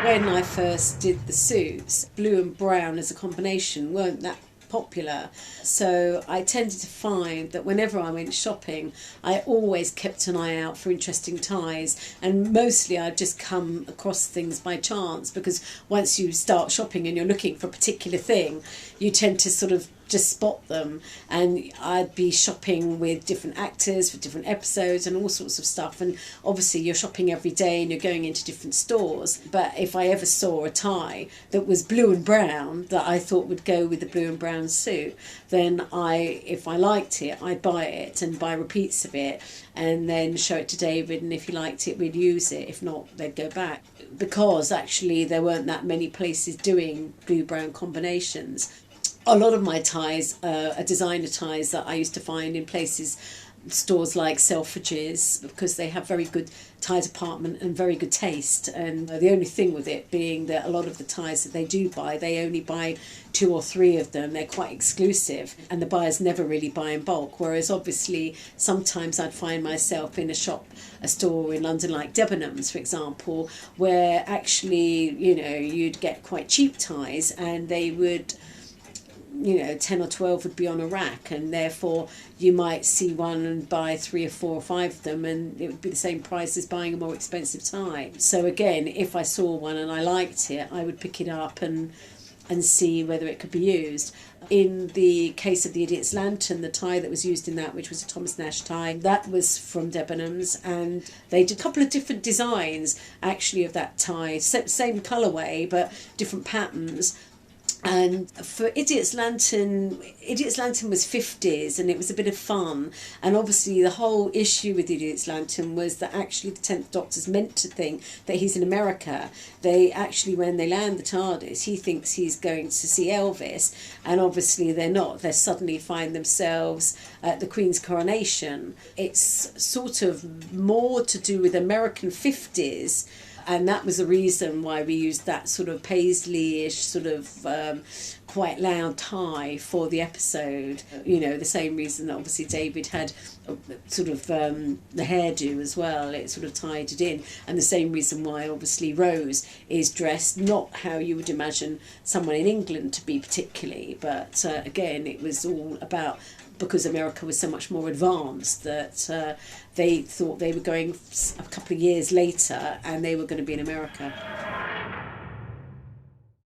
When I first did the suits, blue and brown as a combination weren't that popular. So I tended to find that whenever I went shopping, I always kept an eye out for interesting ties, and mostly I'd just come across things by chance, because once you start shopping and you're looking for a particular thing, you tend to sort of just spot them. And I'd be shopping with different actors for different episodes and all sorts of stuff, and obviously you're shopping every day and you're going into different stores. But if I ever saw a tie that was blue and brown that I thought would go with the blue and brown suit, then if I liked it, I'd buy it and buy repeats of it and then show it to David, and if he liked it we'd use it, if not they'd go back, because actually there weren't that many places doing blue brown combinations. A lot of my ties are designer ties that I used to find in places, stores like Selfridges, because they have very good tie department and very good taste. And the only thing with it being that a lot of the ties that they do buy, they only buy 2 or 3 of them. They're quite exclusive and the buyers never really buy in bulk. Whereas obviously sometimes I'd find myself in a store in London like Debenhams, for example, where actually, you'd get quite cheap ties and they would, 10 or 12 would be on a rack, and therefore you might see one and buy 3 or 4 or 5 of them, and it would be the same price as buying a more expensive tie. So again, if I saw one and I liked it, I would pick it up and see whether it could be used. In the case of the Idiot's Lantern, the tie that was used in that, which was a Thomas Nash tie, that was from Debenhams, and they did a couple of different designs actually of that tie, same colourway but different patterns. And for Idiot's Lantern was 50s and it was a bit of fun. And obviously the whole issue with Idiot's Lantern was that actually the 10th Doctor's meant to think that he's in America. They actually, when they land the TARDIS, he thinks he's going to see Elvis, and obviously they're not. They suddenly find themselves at the Queen's coronation. It's sort of more to do with American 50s. And that was the reason why we used that sort of paisley-ish, sort of quite loud tie for the episode. The same reason that obviously David had sort of the hairdo as well. It sort of tied it in. And the same reason why obviously Rose is dressed not how you would imagine someone in England to be particularly. But again, it was all about, because America was so much more advanced, that they thought they were going a couple of years later and they were going to be in America.